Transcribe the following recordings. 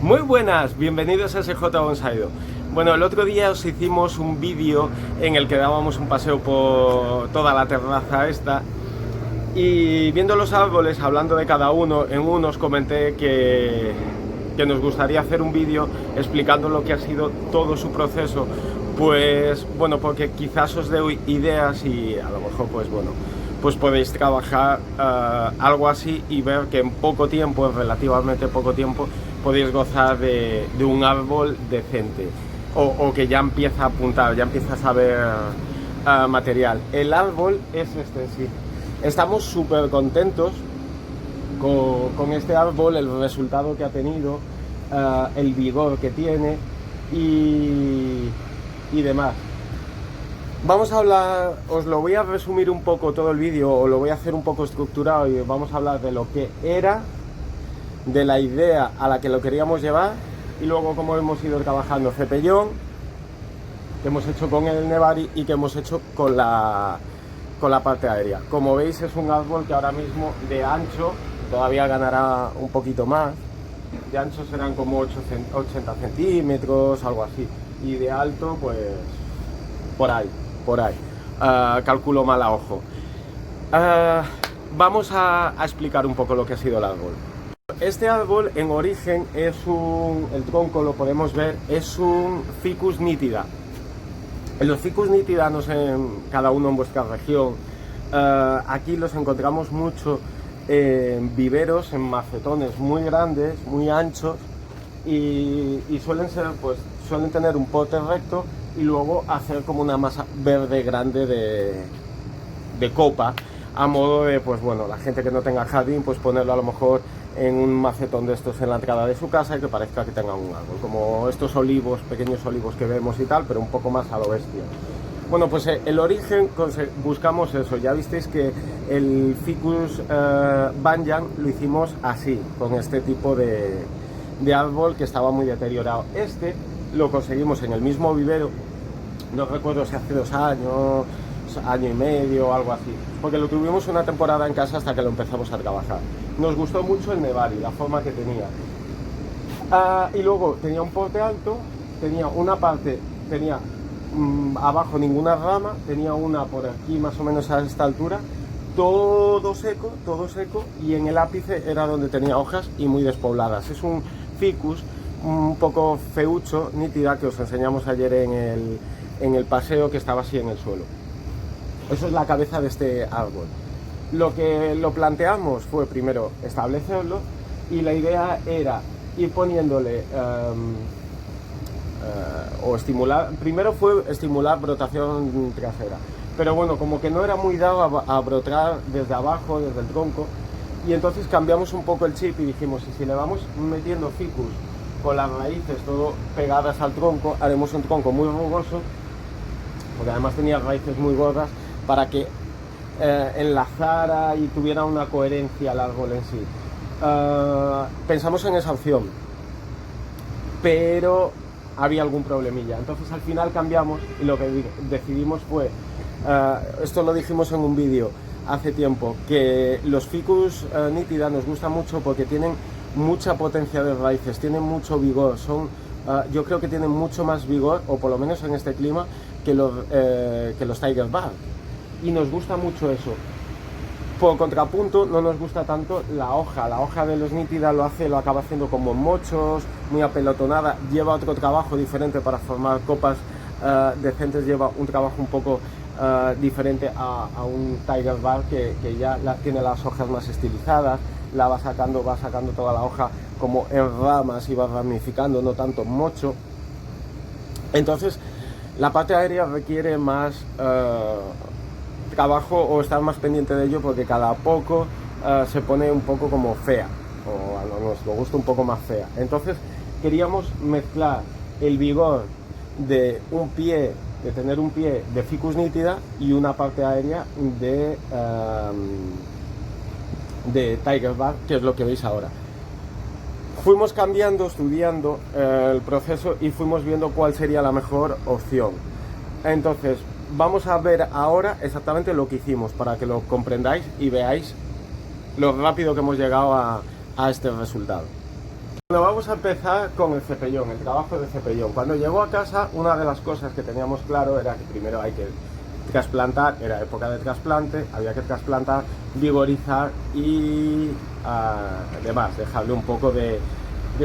Muy buenas, bienvenidos a SJ Bonsaido. Bueno, el otro día os hicimos un vídeo en el que dábamos un paseo por toda la terraza esta y viendo los árboles, hablando de cada uno, en unos comenté que nos gustaría hacer un vídeo explicando lo que ha sido todo su proceso, pues bueno, porque quizás os dé ideas y a lo mejor pues podéis trabajar algo así y ver que en poco tiempo, relativamente poco tiempo, podéis gozar de un árbol decente o que ya empieza a apuntar, ya empieza a saber material. El árbol es este en sí. Estamos súper contentos con este árbol, el resultado que ha tenido, el vigor que tiene y demás. Vamos a hablar, os lo voy a resumir un poco todo el vídeo, o lo voy a hacer un poco estructurado y vamos a hablar de lo que era, de la idea a la que lo queríamos llevar y luego cómo hemos ido trabajando cepellón, que hemos hecho con el Nevari y que hemos hecho con la parte aérea. Como veis, es un árbol que ahora mismo de ancho todavía ganará un poquito más. De ancho serán como 80 centímetros, algo así, y de alto pues por ahí. Calculo mal a ojo. Vamos a explicar un poco lo que ha sido el árbol. Este árbol en origen es el tronco lo podemos ver, es un Ficus nitida. Los Ficus nitida, no sé, cada uno en vuestra región, aquí los encontramos mucho en viveros, en macetones muy grandes, muy anchos y suelen tener un pote recto y luego hacer como una masa verde grande de copa, a modo de, pues bueno, la gente que no tenga jardín, pues ponerlo a lo mejor en un macetón de estos en la entrada de su casa y que parezca que tenga un árbol, como estos olivos, pequeños olivos que vemos y tal, pero un poco más a lo bestia. Bueno, pues el origen, buscamos eso. Ya visteis que el Ficus Banyan lo hicimos así, con este tipo de árbol que estaba muy deteriorado. Este lo conseguimos en el mismo vivero, no recuerdo si hace 2 años, año y medio o algo así, porque lo tuvimos una temporada en casa hasta que lo empezamos a trabajar. Nos gustó mucho el Nevari, la forma que tenía. Y luego tenía un porte alto, tenía una parte, tenía abajo ninguna rama, tenía una por aquí más o menos a esta altura, todo seco, y en el ápice era donde tenía hojas y muy despobladas. Es un ficus un poco feucho, nítida, que os enseñamos ayer en el paseo, que estaba así en el suelo. Eso es la cabeza de este árbol. Lo que lo planteamos fue primero establecerlo y la idea era ir poniéndole o estimular, primero fue estimular brotación trasera, pero bueno, como que no era muy dado a brotar desde abajo, desde el tronco, y entonces cambiamos un poco el chip y dijimos, y si le vamos metiendo ficus con las raíces todo pegadas al tronco, haremos un tronco muy rugoso, porque además tenía raíces muy gordas, para que enlazara y tuviera una coherencia al árbol en sí. Pensamos en esa opción, pero había algún problemilla, entonces al final cambiamos y lo que decidimos fue, esto lo dijimos en un vídeo hace tiempo, que los Ficus nítida nos gustan mucho porque tienen mucha potencia de raíces, tienen mucho vigor, yo creo que tienen mucho más vigor, o por lo menos en este clima, que los Tiger Bark, y nos gusta mucho eso. Por contrapunto, no nos gusta tanto la hoja de los nítida lo acaba haciendo como mochos, muy apelotonada, lleva otro trabajo diferente para formar copas decentes, lleva un trabajo un poco diferente a un Tiger Bark que ya tiene las hojas más estilizadas, va sacando toda la hoja como en ramas y va ramificando, no tanto mocho. Entonces la parte aérea requiere más trabajo o estar más pendiente de ello, porque cada poco se pone un poco como fea, o a nuestro gusto un poco más fea. Entonces queríamos mezclar el vigor de tener un pie de Ficus nítida y una parte aérea de Tiger Bark, que es lo que veis ahora. Fuimos cambiando, estudiando el proceso y fuimos viendo cuál sería la mejor opción. Entonces vamos a ver ahora exactamente lo que hicimos para que lo comprendáis y veáis lo rápido que hemos llegado a este resultado. Bueno, vamos a empezar con el cepellón, el trabajo de cepellón. Cuando llegó a casa, una de las cosas que teníamos claro era que primero hay que trasplantar, era época de trasplante, había que trasplantar, vigorizar y además dejarle un poco de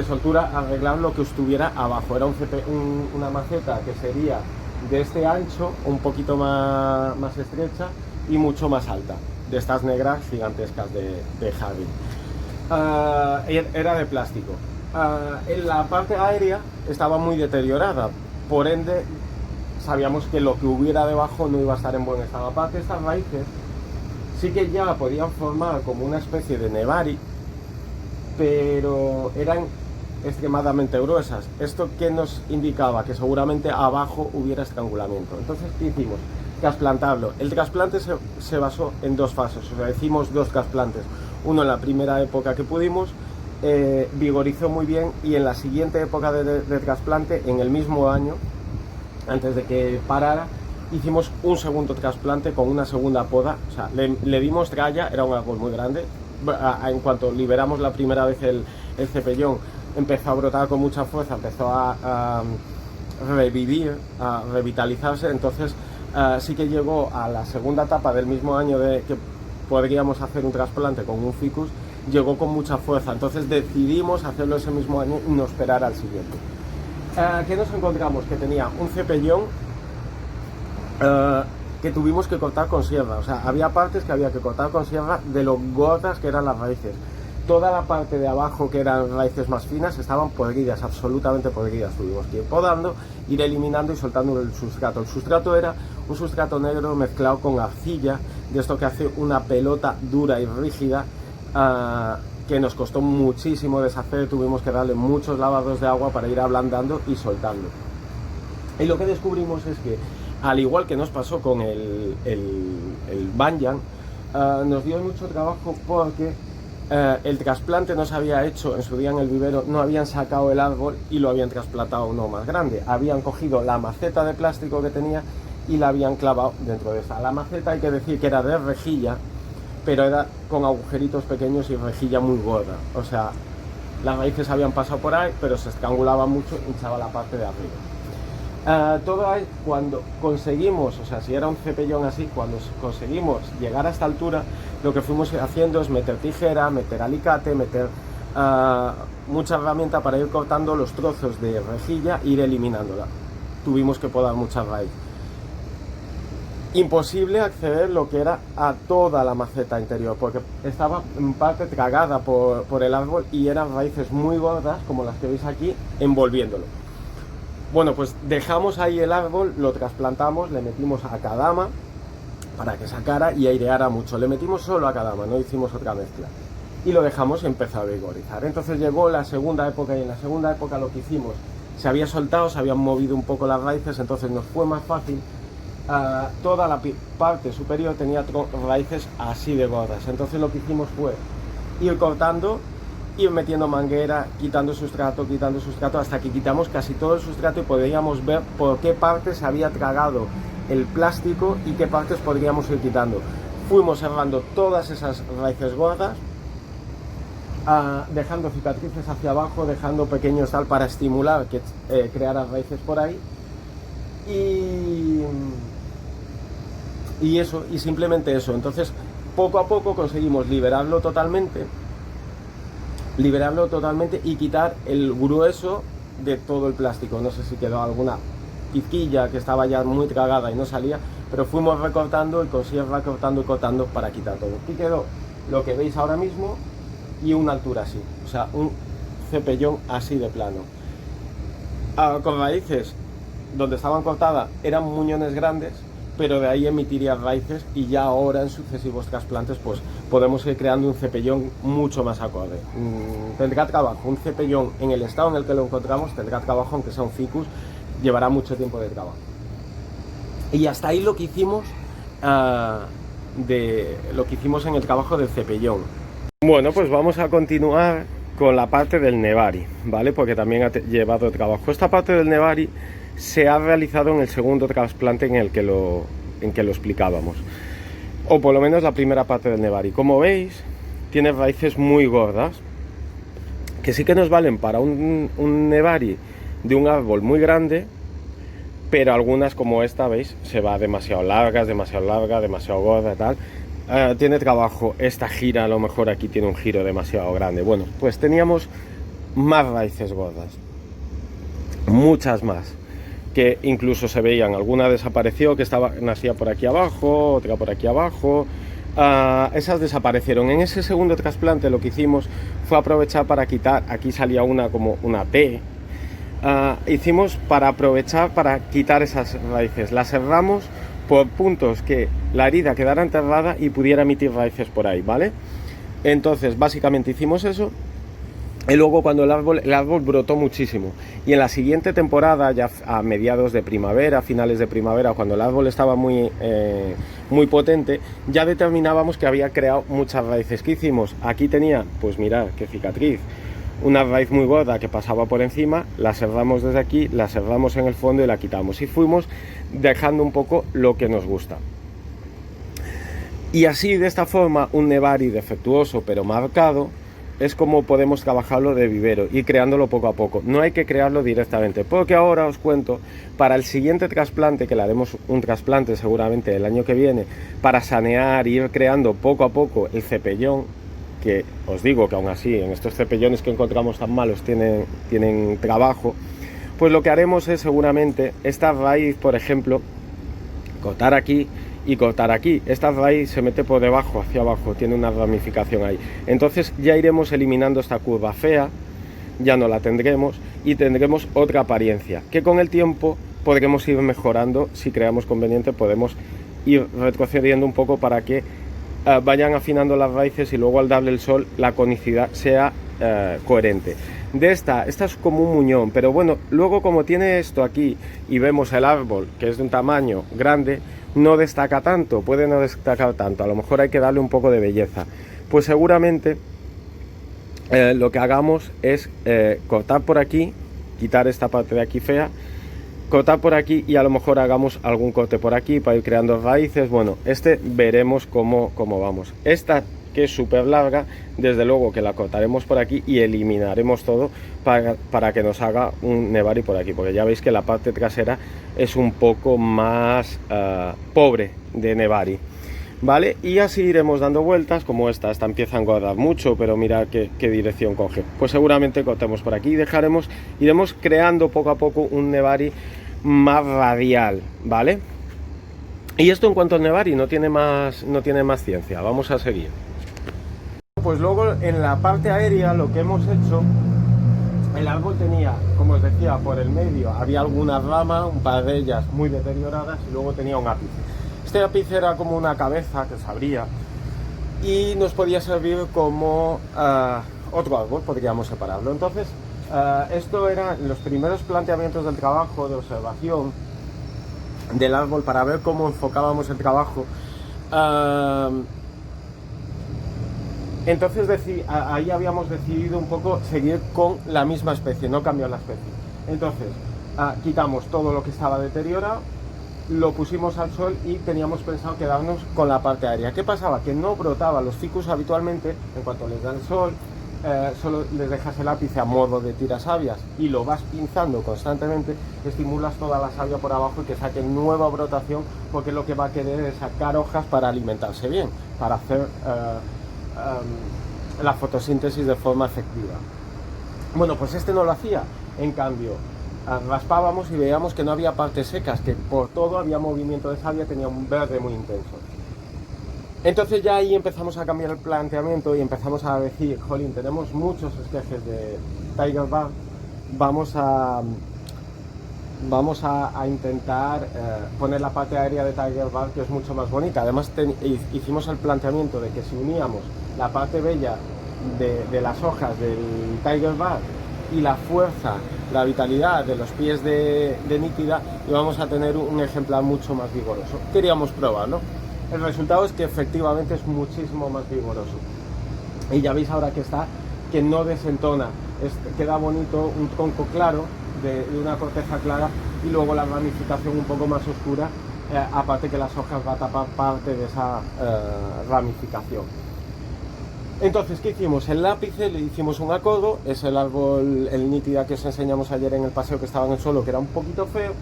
soltura, arreglar lo que estuviera abajo. Era una maceta que sería de este ancho, un poquito más estrecha y mucho más alta, de estas negras gigantescas de Javi. Era de plástico. En la parte aérea estaba muy deteriorada, por ende sabíamos que lo que hubiera debajo no iba a estar en buen estado. Aparte, estas raíces sí que ya podían formar como una especie de nevari, pero eran extremadamente gruesas. ¿Esto qué nos indicaba? Que seguramente abajo hubiera estrangulamiento. Entonces, ¿qué hicimos? Trasplantarlo. El trasplante se basó en dos fases, o sea, hicimos dos trasplantes. Uno en la primera época que pudimos, vigorizó muy bien, y en la siguiente época de trasplante, en el mismo año, antes de que parara, hicimos un segundo trasplante con una segunda poda. O sea, le dimos tralla, era un árbol muy grande. En cuanto liberamos la primera vez el cepellón, empezó a brotar con mucha fuerza, empezó a revivir, a revitalizarse. Entonces sí que llegó a la segunda etapa del mismo año de que podríamos hacer un trasplante con un ficus, llegó con mucha fuerza. Entonces decidimos hacerlo ese mismo año y no esperar al siguiente. ¿Qué nos encontramos? Que tenía un cepellón que tuvimos que cortar con sierra. O sea, había partes que había que cortar con sierra de lo gordas que eran las raíces. Toda la parte de abajo, que eran raíces más finas, estaban podridas, absolutamente podridas. Tuvimos que ir podando, ir eliminando y soltando el sustrato. El sustrato era un sustrato negro mezclado con arcilla, de esto que hace una pelota dura y rígida, que nos costó muchísimo deshacer. Tuvimos que darle muchos lavados de agua para ir ablandando y soltando. Y lo que descubrimos es que, al igual que nos pasó con el Banyan, nos dio mucho trabajo porque el trasplante no se había hecho en su día en el vivero, no habían sacado el árbol y lo habían trasplantado a uno más grande. Habían cogido la maceta de plástico que tenía y la habían clavado dentro de esa. La maceta, hay que decir que era de rejilla, pero era con agujeritos pequeños y rejilla muy gorda. O sea, las raíces habían pasado por ahí, pero se estrangulaba mucho, hinchaba la parte de arriba. Todo ahí, cuando conseguimos, o sea, si era un cepellón así, cuando conseguimos llegar a esta altura, lo que fuimos haciendo es meter tijera, meter alicate, meter mucha herramienta para ir cortando los trozos de rejilla e ir eliminándola. Tuvimos que podar mucha raíz. Imposible acceder lo que era a toda la maceta interior, porque estaba en parte tragada por el árbol y eran raíces muy gordas, como las que veis aquí, envolviéndolo. Bueno, pues dejamos ahí el árbol, lo trasplantamos, le metimos akadama para que sacara y aireara mucho. Le metimos solo akadama, no hicimos otra mezcla. Y lo dejamos y empezó a vigorizar. Entonces llegó la segunda época, y en la segunda época lo que hicimos, se había soltado, se habían movido un poco las raíces, entonces nos fue más fácil. Toda la parte superior tenía raíces así de gordas. Entonces lo que hicimos fue ir cortando, ir metiendo manguera, quitando sustrato, hasta que quitamos casi todo el sustrato y podíamos ver por qué parte se había tragado el plástico y qué partes podríamos ir quitando. Fuimos cerrando todas esas raíces gordas, dejando cicatrices hacia abajo, dejando pequeños tal para estimular que creara raíces por ahí, y eso, y simplemente eso. Entonces poco a poco conseguimos liberarlo totalmente y quitar el grueso de todo el plástico. No sé si quedó alguna pizquilla que estaba ya muy tragada y no salía, pero fuimos recortando y con sierra cortando y cortando para quitar todo. Y quedó lo que veis ahora mismo y una altura así, o sea, un cepellón así de plano. Con raíces donde estaban cortadas eran muñones grandes, pero de ahí emitiría raíces, y ya ahora en sucesivos trasplantes pues podemos ir creando un cepellón mucho más acorde. Tendrá trabajo, un cepellón en el estado en el que lo encontramos tendrá trabajo, aunque sea un ficus, llevará mucho tiempo de trabajo. Y hasta ahí lo que hicimos en el trabajo del cepellón. Bueno, pues vamos a continuar con la parte del nevari, ¿vale? Porque también ha llevado trabajo. Esta parte del nevari se ha realizado en el segundo trasplante en que lo explicábamos, o por lo menos la primera parte del nevari. Como veis, tiene raíces muy gordas que sí que nos valen para un nevari de un árbol muy grande, pero algunas como esta, veis, se va demasiado larga, demasiado gorda y tal. Tiene trabajo, esta gira a lo mejor aquí tiene un giro demasiado grande. Bueno, pues teníamos más raíces gordas, muchas más, que incluso se veían, alguna desapareció, que nacía por aquí abajo, otra por aquí abajo. Esas desaparecieron. En ese segundo trasplante lo que hicimos fue aprovechar para quitar, aquí salía una como una T, hicimos para aprovechar para quitar esas raíces, las cerramos por puntos que la herida quedara enterrada y pudiera emitir raíces por ahí, ¿vale? Entonces básicamente hicimos eso. Y luego cuando el árbol brotó muchísimo, y en la siguiente temporada, ya a mediados de primavera, finales de primavera, cuando el árbol estaba muy potente, ya determinábamos que había creado muchas raíces. ¿Qué hicimos? Aquí tenía, pues mirad qué cicatriz, una raíz muy gorda que pasaba por encima, la cerramos desde aquí, la cerramos en el fondo y la quitamos, y fuimos dejando un poco lo que nos gusta. Y así, de esta forma, un nevari defectuoso pero marcado es como podemos trabajarlo de vivero, y creándolo poco a poco. No hay que crearlo directamente, porque ahora os cuento, para el siguiente trasplante, que le haremos un trasplante seguramente el año que viene, para sanear y ir creando poco a poco el cepellón, que os digo que aún así en estos cepellones que encontramos tan malos tienen trabajo, pues lo que haremos es seguramente esta raíz, por ejemplo, cortar aquí y cortar aquí. Esta raíz se mete por debajo, hacia abajo, tiene una ramificación ahí. Entonces ya iremos eliminando esta curva fea, ya no la tendremos, y tendremos otra apariencia, que con el tiempo podremos ir mejorando. Si creamos conveniente, podemos ir retrocediendo un poco para que vayan afinando las raíces, y luego al darle el sol la conicidad sea coherente. Esta es como un muñón, pero bueno, luego como tiene esto aquí y vemos el árbol que es de un tamaño grande, no destaca tanto, puede no destacar tanto, a lo mejor hay que darle un poco de belleza. Pues seguramente lo que hagamos es cortar por aquí, quitar esta parte de aquí fea, cortar por aquí, y a lo mejor hagamos algún corte por aquí para ir creando raíces. Bueno, veremos cómo vamos. Esta, que es súper larga, desde luego que la cortaremos por aquí y eliminaremos todo para que nos haga un nevari por aquí, porque ya veis que la parte trasera es un poco más pobre de nevari, ¿vale? Y así iremos dando vueltas, como esta empieza a engordar mucho, pero mira qué dirección coge. Pues seguramente cortemos por aquí y iremos creando poco a poco un nevari más radial, ¿vale? Y esto en cuanto al nevari no tiene más ciencia. Vamos a seguir. Pues luego en la parte aérea lo que hemos hecho, el árbol tenía, como os decía, por el medio había alguna rama, un par de ellas muy deterioradas, y luego tenía un ápice. Este ápice era como una cabeza que se abría y nos podía servir como otro árbol, podríamos separarlo. Entonces esto era los primeros planteamientos del trabajo de observación del árbol para ver cómo enfocábamos el trabajo. Entonces ahí habíamos decidido un poco seguir con la misma especie, no cambiar la especie. Entonces quitamos todo lo que estaba deteriorado, lo pusimos al sol y teníamos pensado quedarnos con la parte aérea. ¿Qué pasaba? Que no brotaban los ficus habitualmente. En cuanto les da el sol, solo les dejas el ápice a modo de tirasabias y lo vas pinzando constantemente, estimulas toda la savia por abajo y que saque nueva brotación, porque lo que va a querer es sacar hojas para alimentarse bien, para hacer la fotosíntesis de forma efectiva. Bueno, pues este no lo hacía. En cambio, raspábamos y veíamos que no había partes secas, que por todo había movimiento de savia, tenía un verde muy intenso. Entonces ya ahí empezamos a cambiar el planteamiento y empezamos a decir, jolín, tenemos muchos esquejes de Tiger Bark, vamos a intentar poner la parte aérea de Tiger Bark, que es mucho más bonita. Además hicimos el planteamiento de que si uníamos la parte bella de las hojas del Tiger Bark y la fuerza, la vitalidad de los pies de nítida, íbamos a tener un ejemplar mucho más vigoroso. Queríamos probarlo. El resultado es que efectivamente es muchísimo más vigoroso. Y ya veis ahora que no desentona, queda bonito, un tronco claro, de una corteza clara, y luego la ramificación un poco más oscura, aparte que las hojas va a tapar parte de esa ramificación. Entonces, ¿qué hicimos? El lápice le hicimos un acodo, es el árbol, el nítida que os enseñamos ayer en el paseo que estaba en el suelo, que era un poquito feo,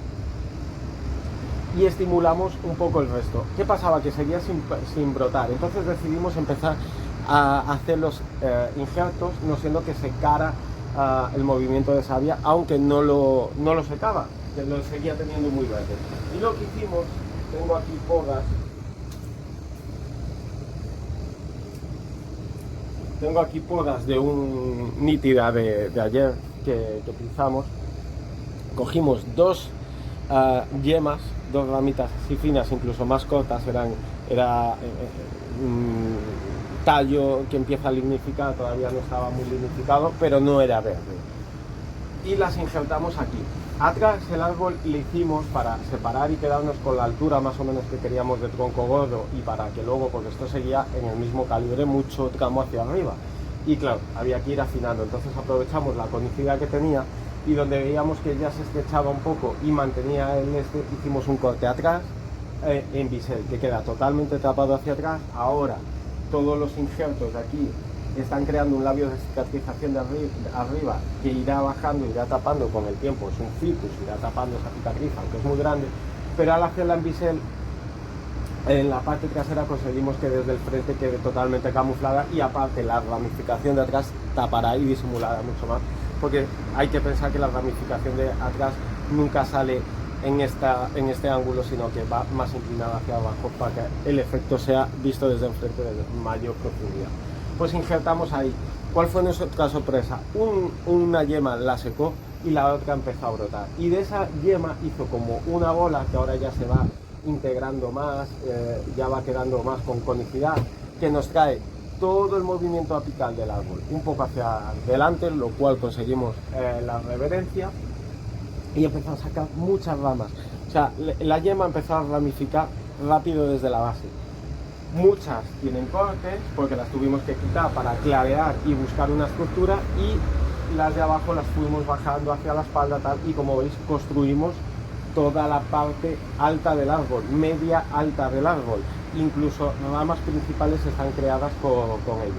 y estimulamos un poco el resto. ¿Qué pasaba? Que seguía sin brotar. Entonces decidimos empezar a hacer los injertos, no siendo que secara el movimiento de savia, aunque no lo secaba, que lo seguía teniendo muy verde. Y lo que hicimos, tengo aquí podas. Tengo aquí podas de un nítida de ayer que utilizamos. Cogimos dos yemas, dos ramitas así finas, incluso más cortas, era un tallo que empieza a lignificar, todavía no estaba muy lignificado, pero no era verde. Y las injertamos aquí. Atrás el árbol le hicimos para separar y quedarnos con la altura más o menos que queríamos de tronco gordo, y para que luego, porque esto seguía en el mismo calibre mucho tramo hacia arriba. Y claro, había que ir afinando, entonces aprovechamos la conicidad que tenía, y donde veíamos que ya se estrechaba un poco y mantenía el hicimos un corte atrás en bisel, que queda totalmente tapado hacia atrás. Ahora todos los injertos de aquí están creando un labio de cicatrización de arriba que irá bajando, irá tapando con el tiempo, es un ficus, irá tapando esa cicatriz, aunque es muy grande, pero al hacerla en bisel, en la parte trasera conseguimos que desde el frente quede totalmente camuflada, y aparte la ramificación de atrás tapará y disimulará mucho más, porque hay que pensar que la ramificación de atrás nunca sale en este ángulo, sino que va más inclinada hacia abajo para que el efecto sea visto desde enfrente de mayor profundidad. Pues injertamos ahí. ¿Cuál fue nuestra sorpresa? Una yema la secó y la otra empezó a brotar. Y de esa yema hizo como una bola que ahora ya se va integrando más, ya va quedando más con conicidad, que nos trae todo el movimiento apical del árbol un poco hacia adelante, lo cual conseguimos la reverencia, y empezó a sacar muchas ramas. O sea, la yema empezó a ramificar rápido desde la base. Muchas tienen cortes porque las tuvimos que quitar para clarear y buscar una estructura, y las de abajo las fuimos bajando hacia la espalda tal, y como veis construimos toda la parte alta del árbol, media alta del árbol, incluso ramas principales están creadas con ello.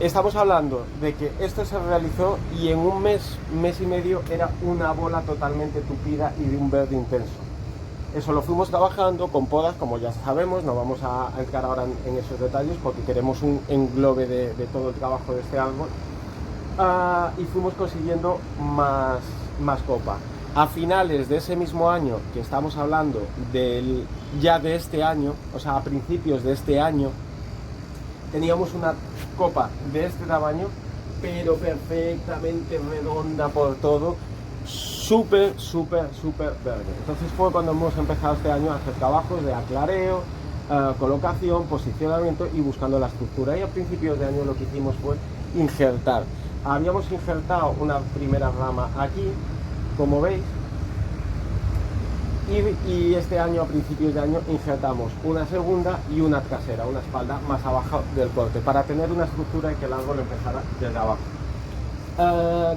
Estamos hablando de que esto se realizó y en un mes y medio era una bola totalmente tupida y de un verde intenso. Eso lo fuimos trabajando con podas, como ya sabemos, no vamos a entrar ahora en esos detalles porque queremos un englobe de todo el trabajo de este árbol, y fuimos consiguiendo más copa. A finales de ese mismo año, que estamos hablando ya de este año, o sea, a principios de este año, teníamos una copa de este tamaño, pero perfectamente redonda por todo, súper verde. Entonces fue cuando hemos empezado este año a hacer trabajos de aclareo, colocación, posicionamiento y buscando la estructura. Y a principios de año lo que hicimos fue injertar. Habíamos injertado una primera rama aquí, como veis, y este año, a principios de año, injertamos una segunda y una trasera, una espalda más abajo del corte, para tener una estructura y que el árbol empezara desde abajo.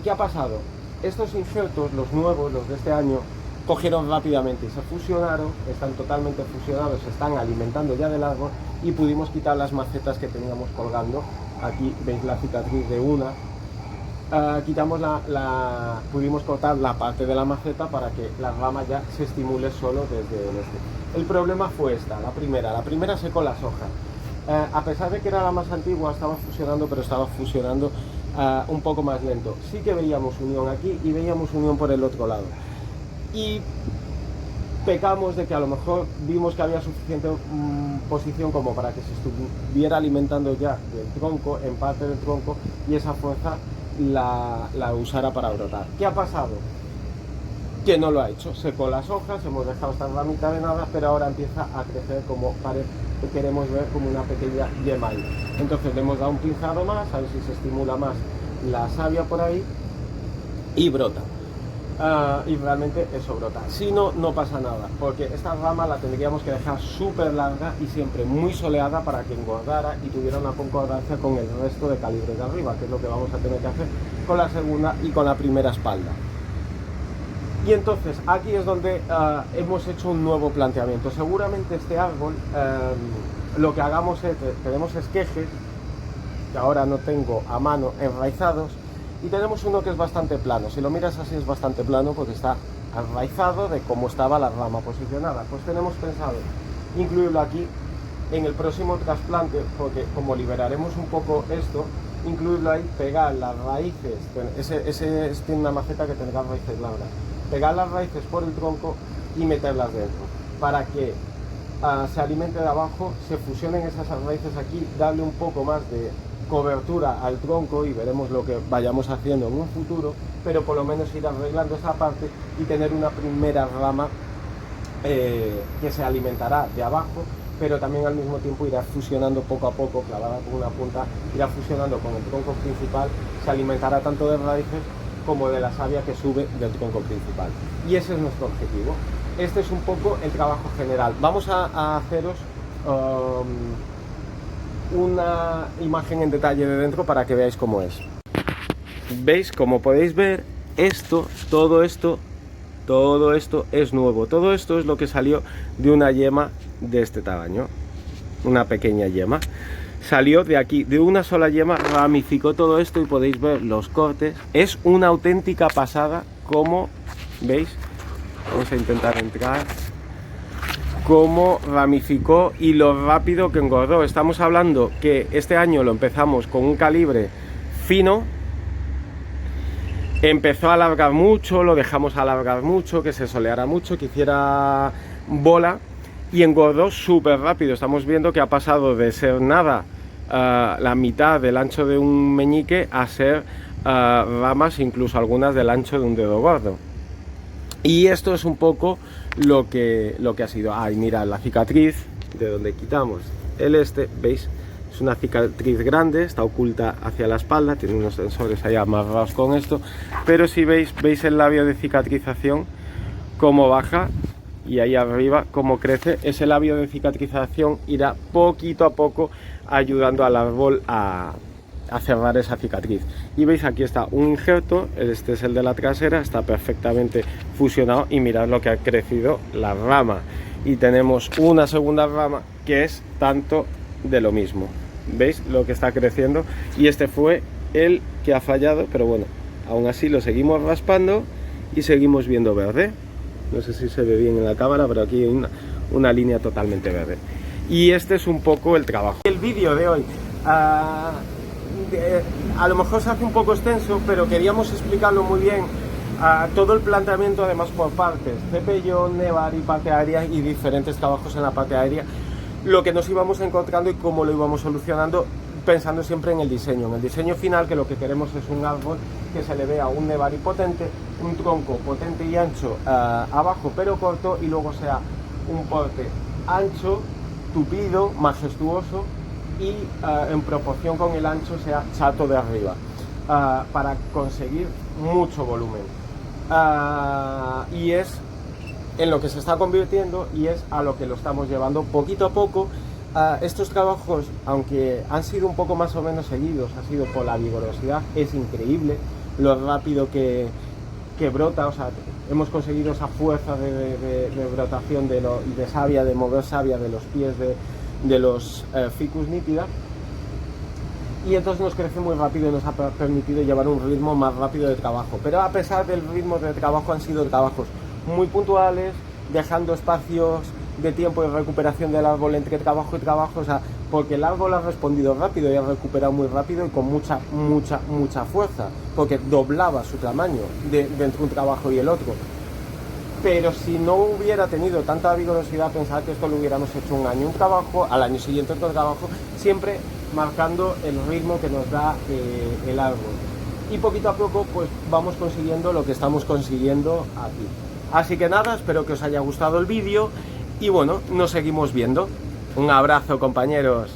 ¿Qué ha pasado? Estos injertos, los nuevos, los de este año, cogieron rápidamente y se fusionaron, están totalmente fusionados, se están alimentando ya del árbol, y pudimos quitar las macetas que teníamos colgando. Aquí veis la cicatriz de una. Pudimos cortar la parte de la maceta para que la rama ya se estimule solo desde el este. El problema fue esta, la primera secó las hojas. A pesar de que era la más antigua, estaba fusionando, pero estaba fusionando un poco más lento. Sí que veíamos unión aquí y veíamos unión por el otro lado. Y pecamos de que a lo mejor vimos que había suficiente posición como para que se estuviera alimentando ya del tronco, en parte del tronco, y esa fuerza la usara para brotar. ¿Qué ha pasado? Que no lo ha hecho. Secó las hojas, hemos dejado esta ramita de nada, pero ahora empieza a crecer como queremos ver, como una pequeña yema ahí. Entonces le hemos dado un pinzado más, a ver si se estimula más la savia por ahí, y brota. Y realmente eso brota. Si no, no pasa nada, porque esta rama la tendríamos que dejar súper larga y siempre muy soleada para que engordara y tuviera una concordancia con el resto de calibre de arriba, que es lo que vamos a tener que hacer con la segunda y con la primera espalda. Y entonces aquí es donde hemos hecho un nuevo planteamiento. Seguramente este árbol lo que hagamos es, tenemos esquejes, que ahora no tengo a mano, enraizados, y tenemos uno que es bastante plano. Si lo miras así es bastante plano porque está enraizado de cómo estaba la rama posicionada. Pues tenemos pensado incluirlo aquí en el próximo trasplante, porque como liberaremos un poco esto, incluirlo ahí, pegar las raíces, ese tiene una maceta que tendrá raíces largas, pegar las raíces por el tronco y meterlas dentro, para que se alimente de abajo, se fusionen esas raíces aquí, darle un poco más de cobertura al tronco y veremos lo que vayamos haciendo en un futuro, pero por lo menos ir arreglando esa parte y tener una primera rama que se alimentará de abajo, pero también al mismo tiempo irá fusionando poco a poco, clavada con una punta, irá fusionando con el tronco principal, se alimentará tanto de raíces como de la savia que sube del tronco principal. Y ese es nuestro objetivo. Este es un poco el trabajo general. Vamos a haceros una imagen en detalle de dentro para que veáis cómo es. ¿Veis? Como podéis ver, todo esto es nuevo. Todo esto es lo que salió de una yema de este tamaño, una pequeña yema. Salió de aquí, de una sola yema, ramificó todo esto y podéis ver los cortes. Es una auténtica pasada, como veis. Vamos a intentar entrar. Cómo ramificó y lo rápido que engordó. Estamos hablando que este año lo empezamos con un calibre fino. Empezó a alargar mucho, lo dejamos alargar mucho, que se soleara mucho, que hiciera bola, y engordó súper rápido. Estamos viendo que ha pasado de ser nada, la mitad del ancho de un meñique, a ser ramas, incluso algunas del ancho de un dedo gordo. Y esto es un poco lo que ha sido. Mirad la cicatriz de donde quitamos ¿veis? Es una cicatriz grande, está oculta hacia la espalda, tiene unos sensores ahí amarrados con esto, pero si veis el labio de cicatrización, cómo baja, y ahí arriba cómo crece. Ese labio de cicatrización irá poquito a poco ayudando al árbol a cerrar esa cicatriz. Y veis, aquí está un injerto, este es el de la trasera, está perfectamente fusionado, y mirad lo que ha crecido la rama. Y tenemos una segunda rama que es tanto de lo mismo. ¿Veis lo que está creciendo? Y este fue el que ha fallado, pero bueno, aún así lo seguimos raspando y seguimos viendo verde. No sé si se ve bien en la cámara, pero aquí hay una línea totalmente verde. Y este es un poco el trabajo. El vídeo de hoy a lo mejor se hace un poco extenso, pero queríamos explicarlo muy bien. Todo el planteamiento, además, por partes, cepellón, nevar y parte aérea, y diferentes trabajos en la parte aérea, lo que nos íbamos encontrando y cómo lo íbamos solucionando, pensando siempre en el diseño final, que lo que queremos es un árbol que se le vea un nevari potente, un tronco potente y ancho abajo pero corto, y luego sea un porte ancho, tupido, majestuoso, y en proporción con el ancho sea chato de arriba, para conseguir mucho volumen. Y es en lo que se está convirtiendo, y es a lo que lo estamos llevando poquito a poco. Estos trabajos, aunque han sido un poco más o menos seguidos, ha sido por la vigorosidad. Es increíble lo rápido que brota. O sea, hemos conseguido esa fuerza de brotación de savia, de mover savia de los pies de los Ficus nitida, y entonces nos crece muy rápido y nos ha permitido llevar un ritmo más rápido de trabajo. Pero a pesar del ritmo de trabajo, han sido trabajos muy puntuales, dejando espacios de tiempo de recuperación del árbol entre trabajo y trabajo, o sea, porque el árbol ha respondido rápido y ha recuperado muy rápido y con mucha fuerza, porque doblaba su tamaño entre un trabajo y el otro. Pero si no hubiera tenido tanta vigorosidad, pensar que esto lo hubiéramos hecho un año un trabajo, al año siguiente otro trabajo, siempre marcando el ritmo que nos da el árbol. Y poquito a poco pues vamos consiguiendo lo que estamos consiguiendo aquí. Así que nada, espero que os haya gustado el vídeo y bueno, nos seguimos viendo. Un abrazo, compañeros.